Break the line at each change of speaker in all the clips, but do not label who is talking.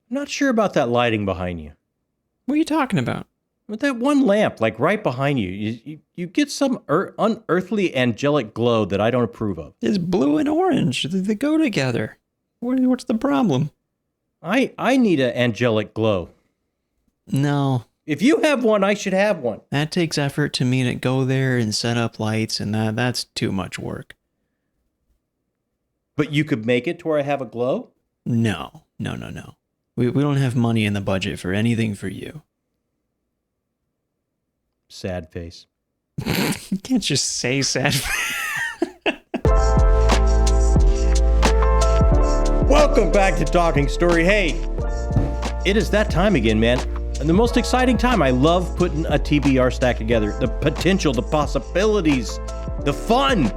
I'm not sure about that lighting behind you.
What are you talking about?
With that one lamp, like right behind you, you get some unearthly angelic glow that I don't approve of.
It's blue and orange. They go together. What's the problem?
I need an angelic glow.
No.
If you have one, I should have one.
That takes effort to me to go there and set up lights, and that's too much work.
But you could make it to where I have a glow?
No. We don't have money in the budget for anything for you.
Sad face.
You can't just say sad face.
Welcome back to Talking Story. Hey, it is that time again, man. And the most exciting time. I love putting a TBR stack together. The potential, the possibilities, the fun.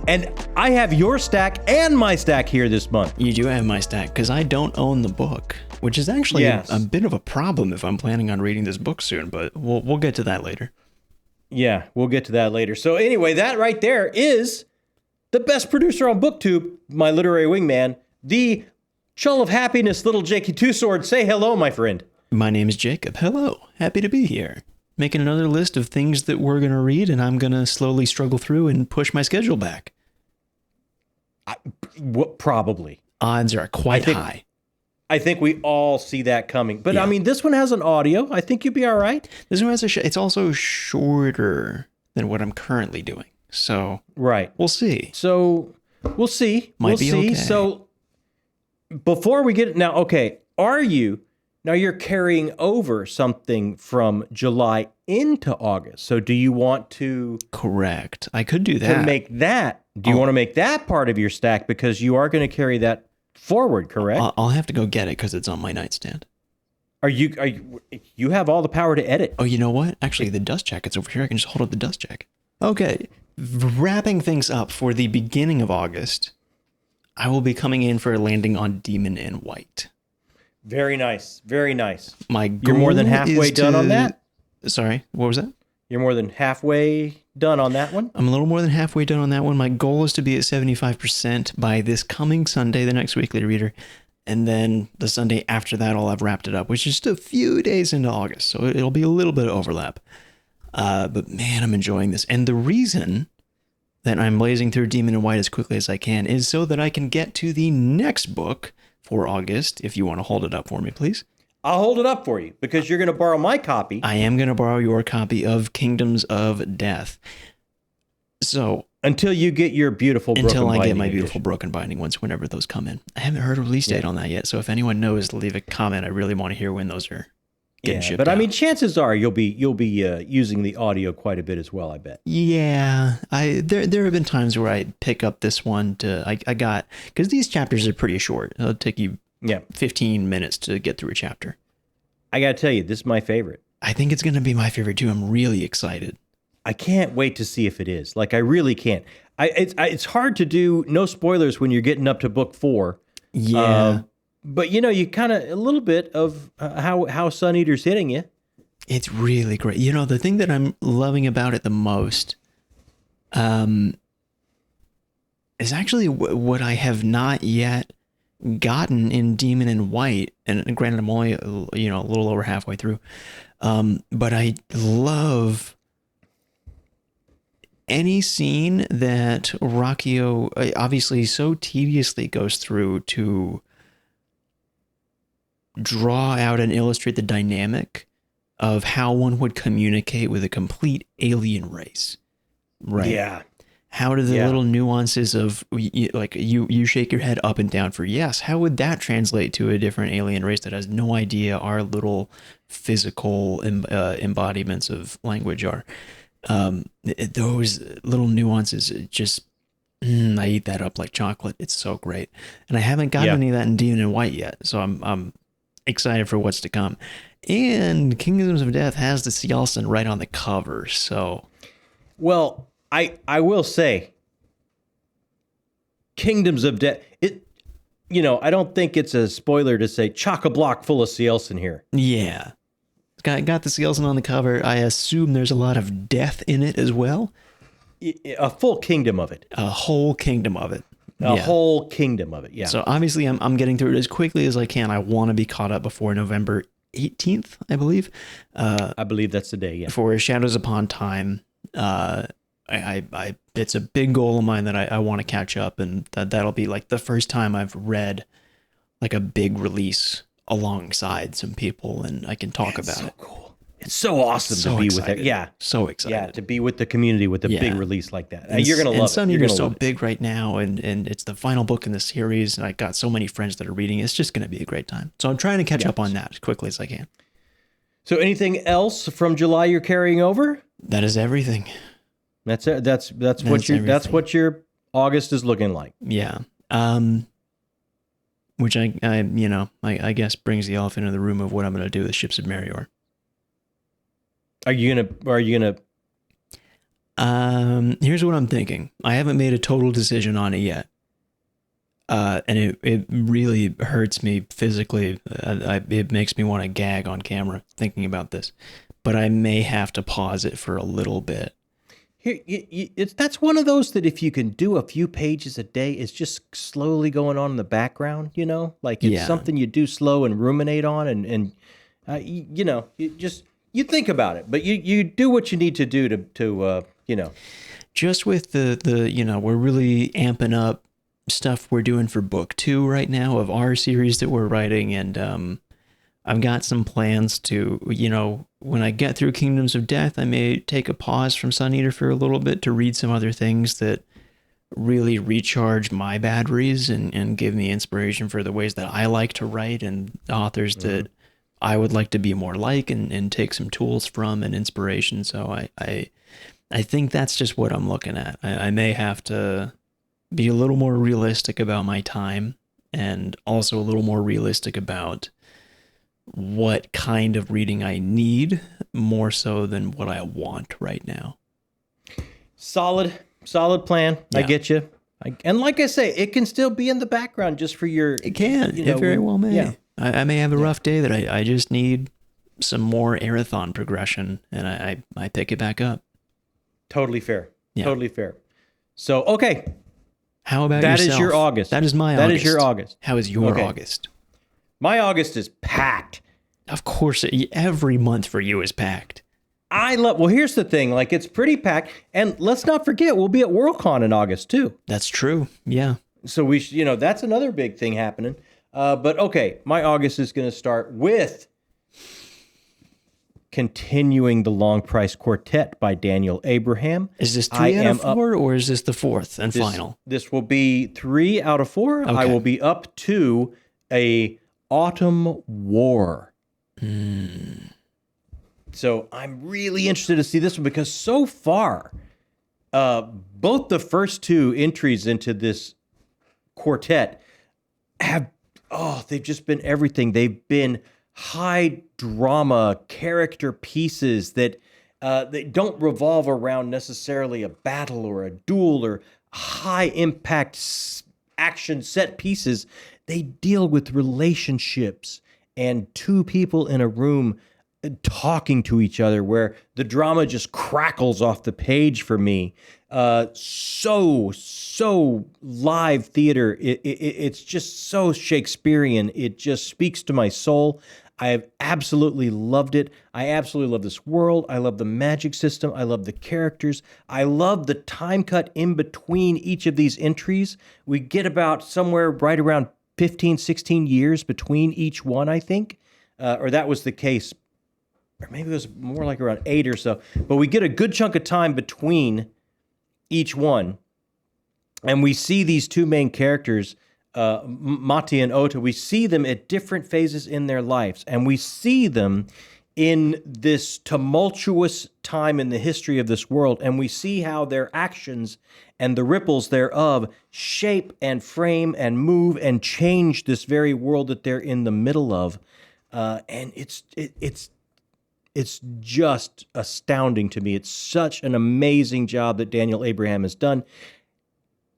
And I have your stack and my stack here this month.
You do have my stack, because I don't own the book, which is actually a bit of a problem if I'm planning on reading this book soon, but we'll get to that later.
Yeah, we'll get to that later. So anyway, that right there is the best producer on BookTube, my literary wingman, the Chull of Happiness, little Jakey Two-Sword. Say hello, my friend.
My name is Jacob. Hello. Happy to be here. Making another list of things that we're going to read, and I'm going to slowly struggle through and push my schedule back.
Probably.
Odds are quite high.
I think we all see that coming. But
yeah.
I mean, this one has an audio. I think you'd be all right.
This one has it's also shorter than what I'm currently doing. So
right.
We'll see.
So we'll see.
Might be okay.
So before we get now, okay, now you're carrying over something from July into August. So do you want to?
Correct. I could do that.
To make that. Do you want to make that part of your stack, because you are going to carry that forward, correct?
I'll have to go get it because it's on my nightstand.
You have all the power to edit.
Oh, you know what? Actually, the dust jacket's over here. I can just hold up the dust jacket. Okay. Wrapping things up for the beginning of August, I will be coming in for a landing on Demon in White.
Very nice. Very nice.
You're
more than halfway done on that?
Sorry, what was that?
You're more than halfway done on that one?
I'm a little more than halfway done on that one. My goal is to be at 75% by this coming Sunday, the next weekly reader. And then the Sunday after that, I'll have wrapped it up, which is just a few days into August. So it'll be a little bit of overlap. But man, I'm enjoying this. And the reason that I'm blazing through Demon in White as quickly as I can is so that I can get to the next book for August. If you want to hold it up for me, please.
I'll hold it up for you because you're going to borrow my copy.
I am going to borrow your copy of Kingdoms of Death. So
until you get your beautiful broken binding.
Until I get my beautiful broken binding ones, whenever those come in. I haven't heard a release date on that yet. So if anyone knows, leave a comment. I really want to hear when those are getting shipped
but
out.
I mean, chances are you'll be using the audio quite a bit as well, I bet.
Yeah, there have been times where I pick up this one because these chapters are pretty short. It'll take you 15 minutes to get through a chapter.
I got to tell you, this is my favorite.
I think it's going to be my favorite too. I'm really excited.
I can't wait to see if it is. Like, I really can't. It's hard to do no spoilers when you're getting up to book 4.
Yeah.
But, you kind of, a little bit of how Sun Eater's hitting you.
It's really great. The thing that I'm loving about it the most is actually what I have not yet gotten in Demon in White. And granted, I'm only, a little over halfway through. But I love any scene that Rakio obviously so tediously goes through to draw out and illustrate the dynamic of how one would communicate with a complete alien race. Right.
Yeah.
How do the little nuances of like you shake your head up and down for yes, how would that translate to a different alien race that has no idea our little physical embodiments of language are? Those little nuances just I eat that up like chocolate. It's so great. And I haven't gotten any of that in Demon in White yet, so I'm excited for what's to come. And Kingdoms of Death has the Cielson right on the cover, so
well, I will say Kingdoms of Death, I don't think it's a spoiler to say chock-a-block full of Cielson here.
Yeah. Got the Cielson on the cover. I assume there's a lot of death in it as well.
A full kingdom of it.
A whole kingdom of it.
A whole kingdom of it. Yeah.
So obviously I'm getting through it as quickly as I can. I want to be caught up before November 18th, I believe.
I believe that's the day. Yeah.
For Shadows Upon Time. I it's a big goal of mine that I want to catch up, and that'll be like the first time I've read like a big release alongside some people, and I can talk about it.
Cool. It's so awesome to be with it. Yeah.
So excited.
Yeah, to be with the community with a big release like that. And you're going to love it.
Sun Eater's so big right now, and it's the final book in the series, and I got so many friends that are reading. It's just going to be a great time. So I'm trying to catch up on that as quickly as I can.
So anything else from July you're carrying over?
That is everything.
That's it. That's what your August is looking like.
Yeah. Which I guess brings the elephant in the room of what I'm going to do with Ships of Merior.
Are you gonna?
Here's what I'm thinking. I haven't made a total decision on it yet. And it really hurts me physically. It makes me want to gag on camera thinking about this, but I may have to pause it for a little bit.
That's one of those that if you can do a few pages a day, it's just slowly going on in the background, like it's something you do slow and ruminate on. And you think about it, but you do what you need to do to
just with the we're really amping up stuff we're doing for book 2 right now of our series that we're writing. And, I've got some plans to, when I get through Kingdoms of Death, I may take a pause from Sun Eater for a little bit to read some other things that really recharge my batteries and give me inspiration for the ways that I like to write and authors that I would like to be more like and take some tools from and inspiration. So I think that's just what I'm looking at. I may have to be a little more realistic about my time and also a little more realistic about what kind of reading I need more so than what I want right now. Solid plan. Yeah. I get you. And like I say, it can still be in the background just for your... It can. It very well may. Yeah. I may have a rough day that I just need some more Arathon progression, and I pick it back up.
Totally fair. Yeah. Totally fair. So, okay.
How about yourself?
That is your August.
That is my August.
That is your August.
How is your August?
My August is packed.
Of course, every month for you is packed.
Well, here's the thing. Like, it's pretty packed. And let's not forget, we'll be at Worldcon in August, too.
That's true. Yeah.
So we that's another big thing happening. But okay, my August is going to start with continuing the Long Price Quartet by Daniel Abraham.
Is this 3 out of 4, or is this the 4th and final?
This will be 3 out of 4. Okay. I will be up to a Autumn War. So I'm really interested to see this one because so far, both the first 2 entries into this quartet they've just been everything. They've been high drama character pieces that they don't revolve around necessarily a battle or a duel or high impact action set pieces. They deal with relationships and 2 people in a room talking to each other where the drama just crackles off the page for me. So live theater. It's just so Shakespearean. It just speaks to my soul. I have absolutely loved it. I absolutely love this world. I love the magic system. I love the characters. I love the time cut in between each of these entries. We get about somewhere right around 15, 16 years between each one, I think. Or that was the case. Or maybe it was more like around 8 or so. But we get a good chunk of time between each one. And we see these 2 main characters, Mati and Ota. We see them at different phases in their lives. And we see them in this tumultuous time in the history of this world. And we see how their actions and the ripples thereof shape and frame and move and change this very world that they're in the middle of. And it's just astounding to me. It's such an amazing job that Daniel Abraham has done.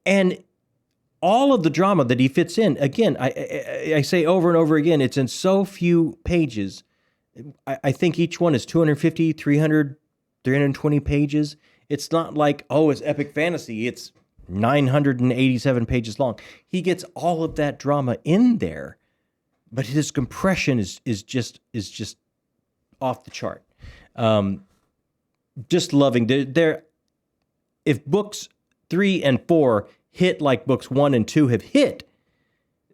And all of the drama that he fits in, again, I say over and over again, it's in so few pages. I think each one is 250, 300, 320 pages. It's not like, it's epic fantasy. It's 987 pages long. He gets all of that drama in there, but his compression is just off the chart. Just loving there. If books 3 and 4 hit like books 1 and 2 have hit,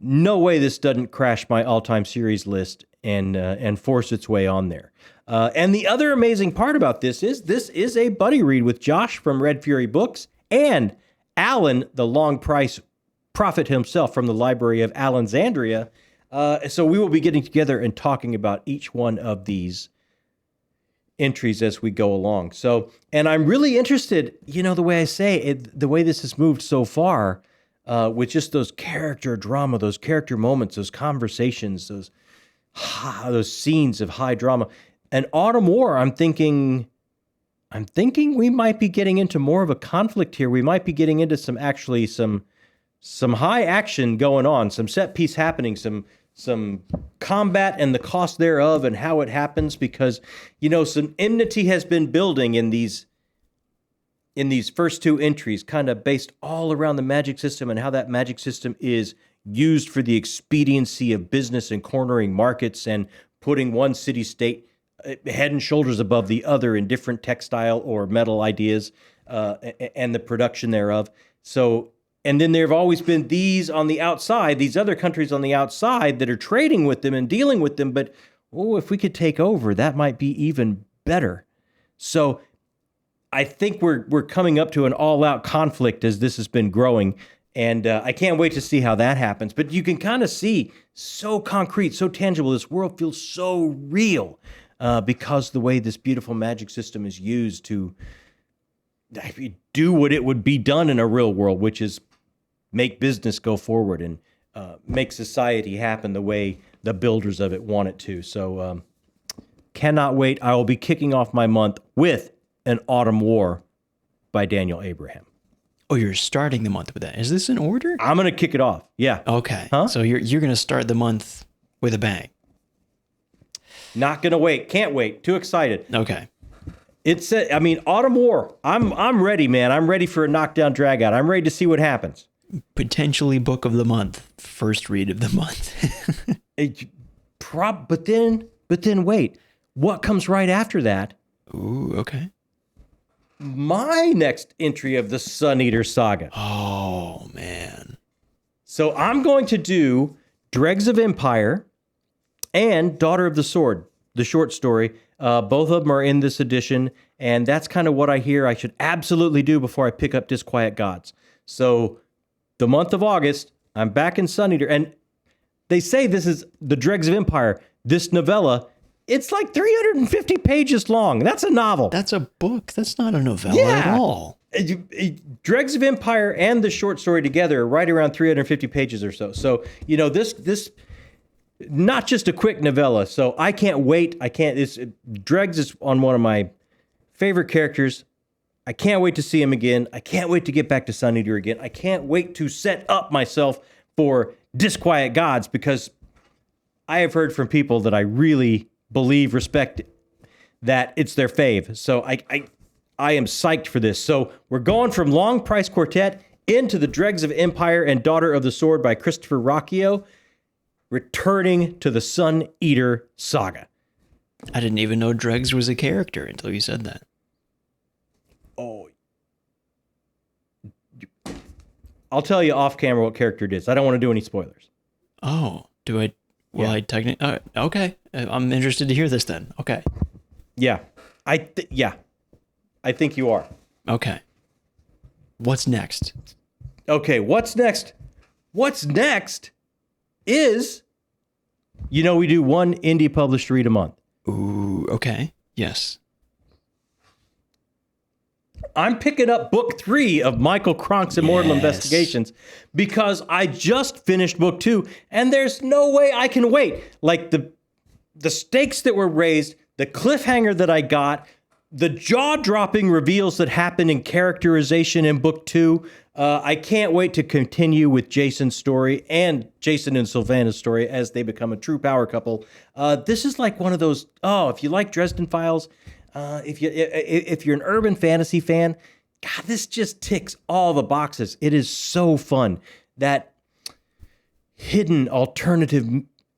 no way this doesn't crash my all-time series list and force its way on there. And the other amazing part about this is a buddy read with Josh from Red Fury Books and Alan, the long price prophet himself from the Library of Allenxandria. So we will be getting together and talking about each one of these entries as we go along. So, and I'm really interested, the way I say it, the way this has moved so far, with just those character drama, those character moments, those conversations, those scenes of high drama. And Autumn War, I'm thinking we might be getting into more of a conflict here. We might be getting into some high action going on, some set piece happening, some combat and the cost thereof and how it happens, because some enmity has been building in these first 2 entries, kind of based all around the magic system and how that magic system is used for the expediency of business and cornering markets and putting one city-state head and shoulders above the other in different textile or metal ideas and the production thereof. So, and then there have always been these on the outside, these other countries on the outside that are trading with them and dealing with them. But, if we could take over, that might be even better. So I think we're coming up to an all-out conflict as this has been growing. And I can't wait to see how that happens. But you can kind of see, so concrete, so tangible, this world feels so real because the way this beautiful magic system is used to do what it would be done in a real world, which is make business go forward and make society happen the way the builders of it want it to. So cannot wait. I will be kicking off my month with An Autumn War by Daniel Abraham.
Oh, you're starting the month with that. Is this in order?
I'm going to kick it off. Yeah.
Okay.
Huh?
So you're going to start the month with a bang.
Not going to wait. Can't wait. Too excited.
Okay.
Autumn War. I'm ready, man. I'm ready for a knockdown drag out. I'm ready to see what happens.
Potentially book of the month. First read of the month.
But then wait. What comes right after that?
Ooh, okay.
My next entry of the Sun Eater saga.
Oh, man.
So I'm going to do Dregs of Empire and Daughter of the Sword, the short story. Both of them are in this edition, and that's kind of what I hear I should absolutely do before I pick up Disquiet Gods. So the month of August, I'm back in Sun Eater, and they say this is the Dregs of Empire. This novella, it's like 350 pages long. That's a novel.
That's a book. That's not a novella at all.
Dregs of Empire and the short story together are right around 350 pages or so. So, this not just a quick novella. So I can't wait. Dregs is on one of my favorite characters. I can't wait to see him again. I can't wait to get back to Sun Eater again. I can't wait to set up myself for Disquiet Gods, because I have heard from people that I really respect that it's their fave. So I am psyched for this. So we're going from Long Price Quartet into the Dregs of Empire and Daughter of the Sword by Christopher Rocchio, returning to the Sun Eater saga.
I didn't even know Dregs was a character until you said that.
Oh, I'll tell you off camera what character it is. I don't want to do any spoilers.
Oh, do I? Well, I technically. Okay, I'm interested to hear this then. Okay.
Yeah, I think you are.
Okay. What's next?
Okay, what's next? What's next is, we do one indie published read a month.
Ooh, okay. Yes.
I'm picking up book 3 of Michael Cronk's Immortal Investigations because I just finished book 2, and there's no way I can wait. Like the stakes that were raised, the cliffhanger that I got, the jaw-dropping reveals that happen in characterization in book 2. I can't wait to continue with Jason's story and Jason and Sylvana's story as they become a true power couple. This is like one of those, if you like Dresden Files, if you're an urban fantasy fan, God, this just ticks all the boxes. It is so fun. That hidden alternative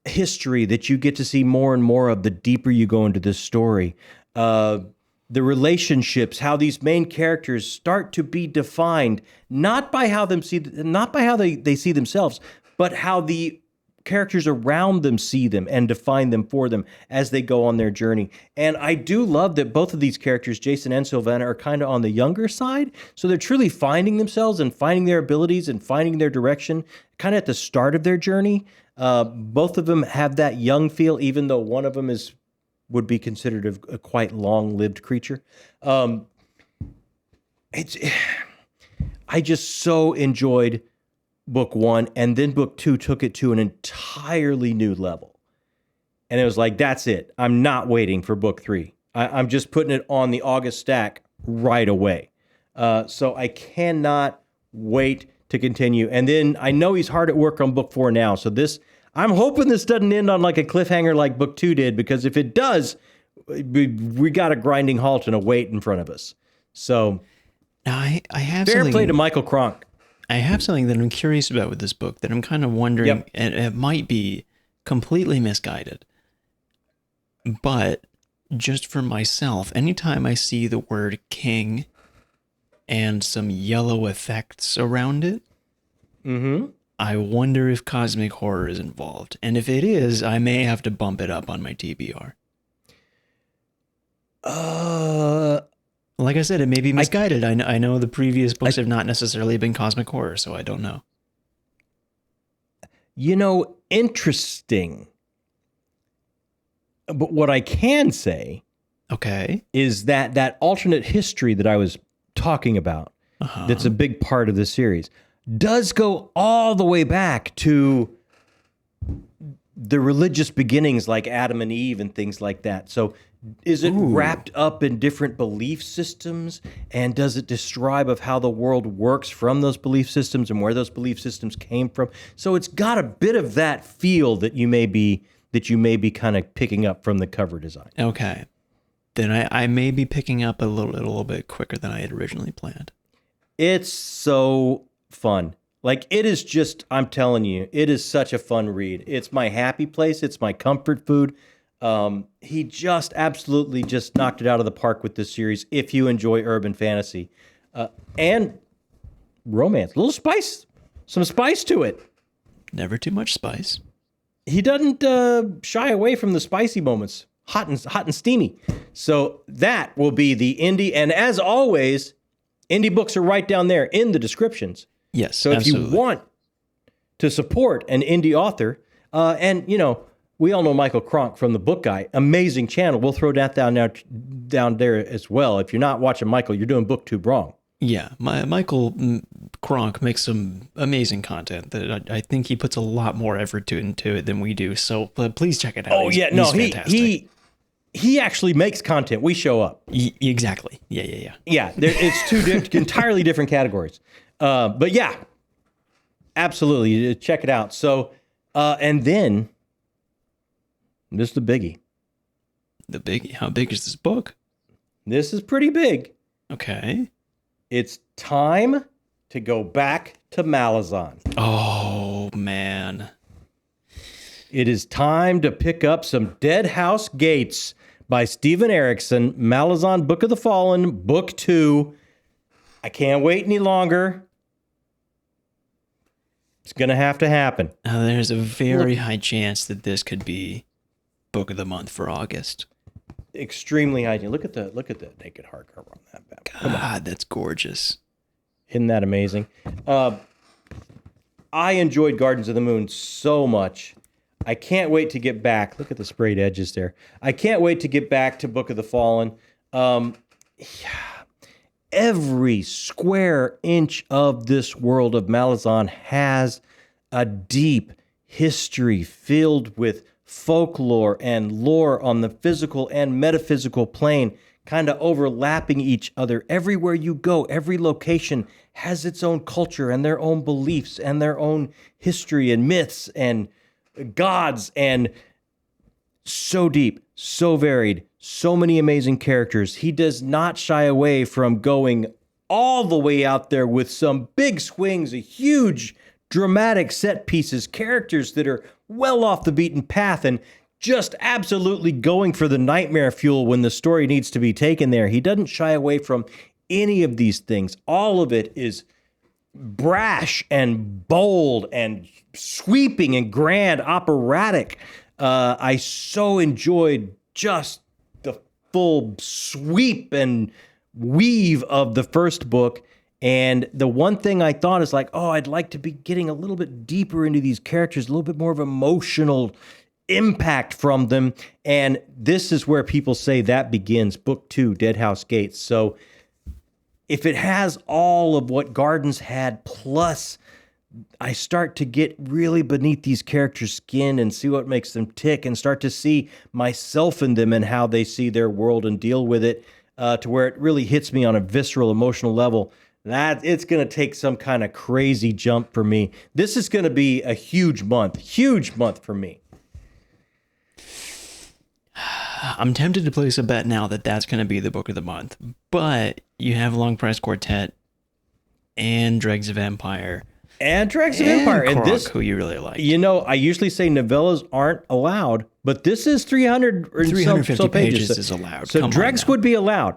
history that you get to see more and more of the deeper you go into this story. The relationships, how these main characters start to be defined, not by how they see themselves, but how the characters around them see them and define them for them as they go on their journey. And I do love that both of these characters, Jason and Sylvana, are kind of on the younger side. So they're truly finding themselves and finding their abilities and finding their direction kind of at the start of their journey. Both of them have that young feel, even though one of them would be considered a quite long-lived creature. I just so enjoyed book 1, and then book 2 took it to an entirely new level. And it was like, that's it. I'm not waiting for book 3. I'm just putting it on the August stack right away. So I cannot wait to continue. And then I know he's hard at work on book 4 now. So I'm hoping this doesn't end on like a cliffhanger like book 2 did, because if it does, we got a grinding halt and a wait in front of us. So
I have
fair
something,
play to Michael Cronk.
I have something that I'm curious about with this book that I'm kind of wondering, and it might be completely misguided, but just for myself, anytime I see the word king and some yellow effects around it, I wonder if cosmic horror is involved. And if it is, I may have to bump it up on my TBR. Like I said, it may be misguided. I know the previous books have not necessarily been cosmic horror, so I don't know.
Interesting. But what I can say is that alternate history that I was talking about, that's a big part of the series, does go all the way back to the religious beginnings like Adam and Eve and things like that. So is it wrapped up in different belief systems? And does it describe of how the world works from those belief systems and where those belief systems came from? So it's got a bit of that feel that you may be kind of picking up from the cover design.
Okay. Then I may be picking up a little bit quicker than I had originally planned.
It's so fun. Like, it is just, I'm telling you, it is such a fun read. It's my happy place. It's my comfort food. He just absolutely just knocked it out of the park with this series. If you enjoy urban fantasy, and romance, a little spice, some spice to it.
Never too much spice.
He doesn't shy away from the spicy moments, hot and steamy. So that will be the indie. And as always, indie books are right down there in the descriptions.
Yes,
so
absolutely.
If you want to support an indie author, and we all know Michael Cronk from the Book Guy, amazing channel. We'll throw that down there as well. If you're not watching Michael, you're doing BookTube wrong.
Yeah, Michael Cronk makes some amazing content that I think he puts a lot more effort into it than we do. So please check it out.
Oh, he's fantastic. He actually makes content. We show up.
Exactly. Yeah.
Yeah, it's two entirely different categories. But yeah, absolutely. Check it out. So, and then this is the biggie.
The biggie? How big is this book?
This is pretty big.
Okay.
It's time to go back to Malazan.
Oh, man.
It is time to pick up some Dead House Gates by Stephen Erickson, Malazan Book of the Fallen, Book 2. I can't wait any longer. It's going to have to happen.
Now, there's a very high chance that this could be Book of the Month for August.
Extremely high. Look at the naked hardcover on that back.
God, that's gorgeous.
Isn't that amazing? I enjoyed Gardens of the Moon so much. I can't wait to get back. Look at the sprayed edges there. I can't wait to get back to Book of the Fallen. Every square inch of this world of Malazan has a deep history filled with folklore and lore on the physical and metaphysical plane, kind of overlapping each other. Everywhere you go, every location has its own culture and their own beliefs and their own history and myths and gods, and so deep, so varied, so many amazing characters. He does not shy away from going all the way out there with some big swings, a huge dramatic set pieces, characters that are well off the beaten path, and just absolutely going for the nightmare fuel when the story needs to be taken there. He doesn't shy away from any of these things. All of it is brash and bold and sweeping and grand, operatic. I so enjoyed just the full sweep and weave of the first book. And the one thing I thought is like, oh, I'd like to be getting a little bit deeper into these characters, a little bit more of emotional impact from them. And this is where people say that begins, book 2, Dead House Gates. So if it has all of what Gardens had, plus I start to get really beneath these characters' skin and see what makes them tick and start to see myself in them and how they see their world and deal with it, to where it really hits me on a visceral, emotional level. That it's going to take some kind of crazy jump for me. This is going to be a huge month for me.
I'm tempted to place a bet now that that's going to be the book of the month, but you have Long Price Quartet and Dregs of Empire.
And Cronk,
and this, who you really like.
You know, I usually say novellas aren't allowed, but this is 350
so pages is allowed.
So Dregs would be allowed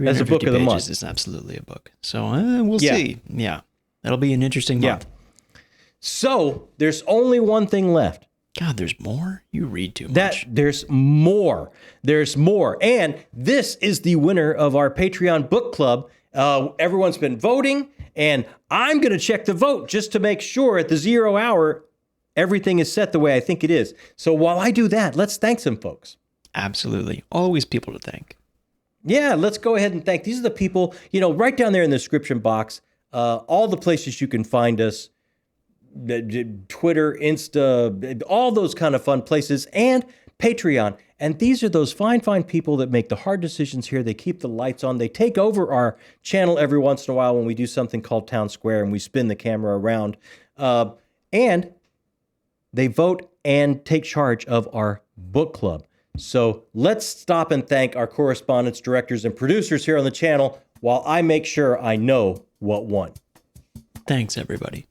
as a book of the month.
Is absolutely a book. So we'll see. Yeah, that'll be an interesting month.
So there's only one thing left.
God, there's more? You read too much.
There's more. There's more. And this is the winner of our Patreon book club. Everyone's been voting, and I'm going to check the vote just to make sure at the 0 hour everything is set the way I think it is. So while I do that, let's thank some folks.
Absolutely. Always people to thank.
Yeah, let's go ahead and thank. These are the people, right down there in the description box, all the places you can find us. Twitter, Insta, all those kind of fun places, and Patreon. And these are those fine people that make the hard decisions here. They keep the lights on. They take over our channel every once in a while when we do something called Town Square and we spin the camera around. And they vote and take charge of our book club. So let's stop and thank our correspondents, directors, and producers here on the channel while I make sure I know what won.
Thanks, everybody.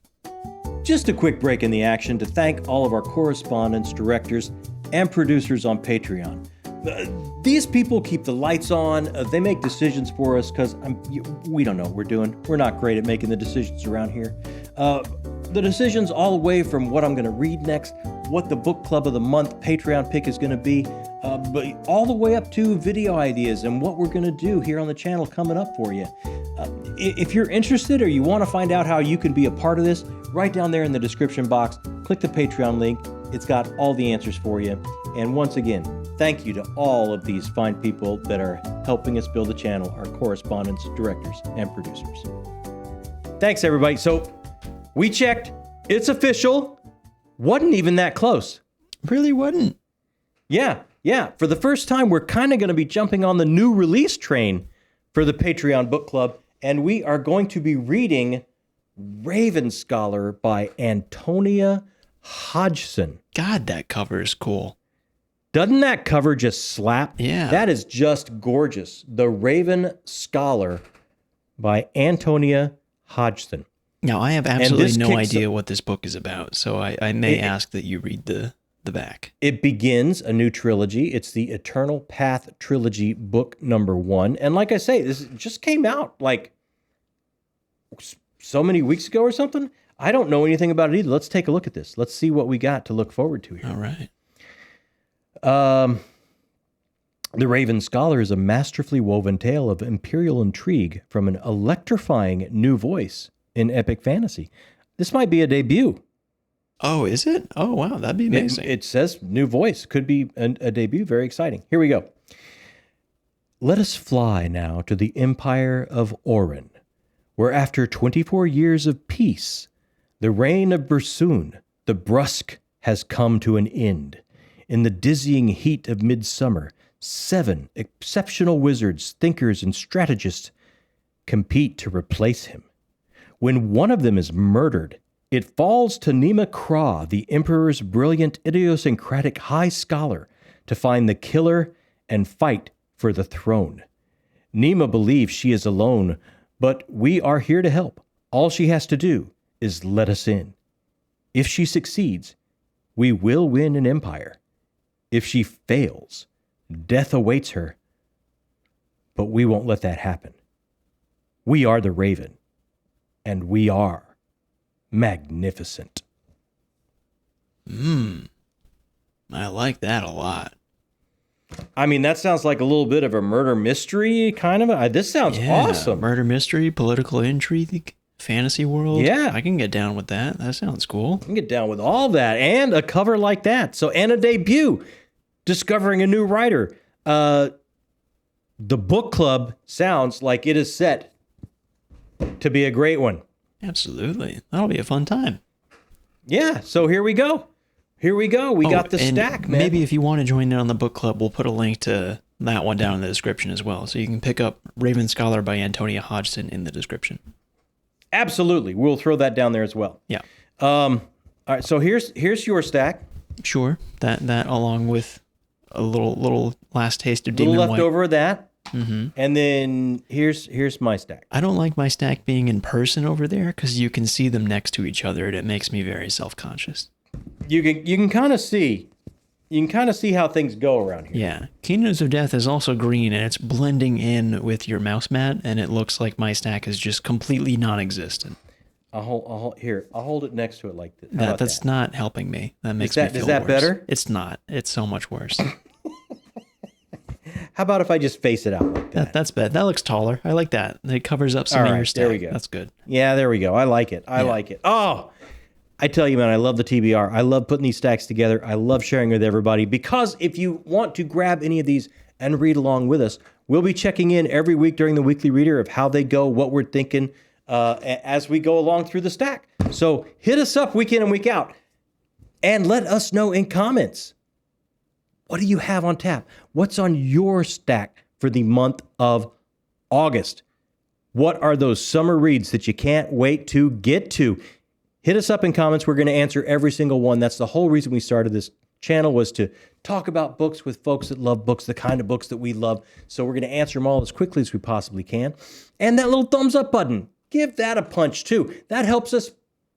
Just a quick break in the action to thank all of our correspondents, directors, and producers on Patreon. These people keep the lights on. They make decisions for us because we don't know what we're doing. We're not great at making the decisions around here. The decisions all the way from what I'm going to read next, what the book club of the month Patreon pick is going to be, but all the way up to video ideas and what we're going to do here on the channel coming up for you. If you're interested or you want to find out how you can be a part of this, right down there in the description box, click the Patreon link. It's got all the answers for you. And once again, thank you to all of these fine people that are helping us build the channel, our correspondents, directors, and producers. Thanks, everybody. So we checked. It's official. Wasn't even that close.
Really wasn't.
Yeah. For the first time, we're kind of going to be jumping on the new release train for the Patreon book club. And we are going to be reading Raven Scholar by Antonia Hodgson.
God, that cover is cool.
Doesn't that cover just slap?
Yeah.
That is just gorgeous. The Raven Scholar by Antonia Hodgson.
Now, I have absolutely no idea what this book is about, so I may ask that you read the back.
It begins a new trilogy. It's the Eternal Path Trilogy, book number 1. And like I say, this just came out like so many weeks ago or something. I don't know anything about it either. Let's take a look at this. Let's see what we got to look forward to here.
All right.
The Raven Scholar is a masterfully woven tale of imperial intrigue from an electrifying new voice in epic fantasy. This might be a debut.
Oh, is it? Oh, wow. That'd be amazing.
It says new voice. Could be a debut. Very exciting. Here we go. Let us fly now to the Empire of Orin, where after 24 years of peace, the reign of Bersoon, the brusque, has come to an end. In the dizzying heat of midsummer, 7 exceptional wizards, thinkers, and strategists compete to replace him. When one of them is murdered, it falls to Nima Kra, the Emperor's brilliant, idiosyncratic high scholar, to find the killer and fight for the throne. Nima believes she is alone, But we are here to help. All she has to do is let us in. If she succeeds, we will win an empire. If she fails, death awaits her. But we won't let that happen. We are the Raven, and we are magnificent.
I like that a lot.
I mean, that sounds like a little bit of a murder mystery, kind of. This sounds awesome.
Murder mystery, political intrigue, fantasy world.
Yeah.
I can get down with that. That sounds cool.
I can get down with all that and a cover like that. So, and a debut, discovering a new writer. The book club sounds like it is set to be a great one.
Absolutely. That'll be a fun time.
Yeah, so here we go. We got the stack, man.
Maybe if you want to join in on the book club, we'll put a link to that one down in the description as well. So you can pick up Raven Scholar by Antonia Hodgson in the description.
Absolutely. We'll throw that down there as well.
Yeah.
All right, so here's your stack.
Sure. That along with a little last taste of Demon
White.
White.
Leftover of that. Mm-hmm. And then here's my stack.
I don't like my stack being in person over there because you can see them next to each other and it makes me very self-conscious.
You can kind of see how things go around here.
Yeah. Kingdoms of Death is also green and it's blending in with your mouse mat and it looks like my stack is just completely non-existent.
I'll hold it next to it like this.
That's not helping me. That makes me feel worse.
Is that better?
It's not. It's so much worse.
How about if I just face it out like that?
That's bad. That looks taller. I like that. It covers up some of your stack.
There we go.
That's good.
Yeah, there we go. I like it. I like it. Oh, I tell you, man, I love the TBR. I love putting these stacks together. I love sharing with everybody because if you want to grab any of these and read along with us, we'll be checking in every week during the weekly reader of how they go, what we're thinking as we go along through the stack. So hit us up week in and week out and let us know in comments. What do you have on tap? What's on your stack for the month of August? What are those summer reads that you can't wait to get to? Hit us up in comments. We're going to answer every single one. That's the whole reason we started this channel, was to talk about books with folks that love books, the kind of books that we love. So we're going to answer them all as quickly as we possibly can. And that little thumbs up button, give that a punch too. That helps us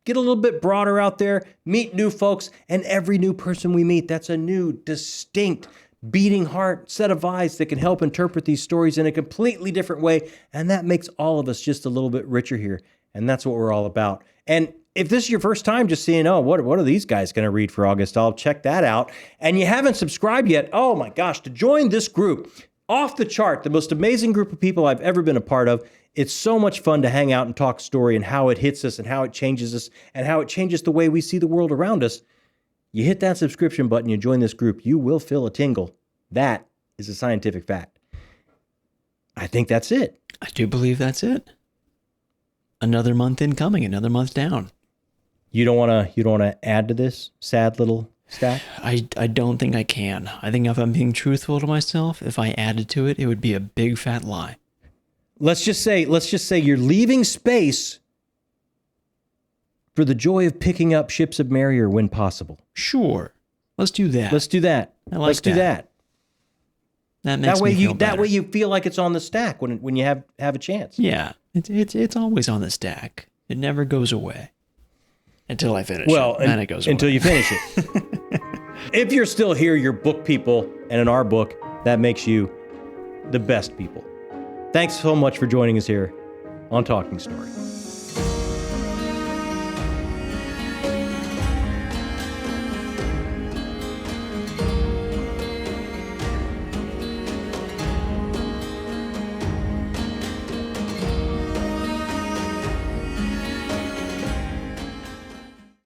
get a little bit broader out there, meet new folks, and every new person we meet, that's a new, distinct, beating heart set of eyes that can help interpret these stories in a completely different way. And that makes all of us just a little bit richer here. And that's what we're all about. And if this is your first time just seeing, what are these guys going to read for August? I'll check that out. And you haven't subscribed yet, oh my gosh, to join this group, off the chart, the most amazing group of people I've ever been a part of. It's so much fun to hang out and talk story and how it hits us and how it changes us and how it changes the way we see the world around us. You hit that subscription button, you join this group, you will feel a tingle. That is a scientific fact. I think that's it.
I do believe that's it. Another month incoming, another month down.
You don't want to add to this sad little stack?
I don't think I can. I think if I'm being truthful to myself, if I added to it, it would be a big fat lie.
Let's just say you're leaving space for the joy of picking up Ships of Merrier when possible.
Sure. Let's do that.
Let's do that.
Let's
do that.
That makes me feel better.
That way you feel like it's on the stack when you have a chance.
Yeah. It's always on the stack. It never goes away. Until I finish
it.
Then it goes away.
Until you finish it. If you're still here, you're book people, and in our book, that makes you the best people. Thanks so much for joining us here on Talking Story.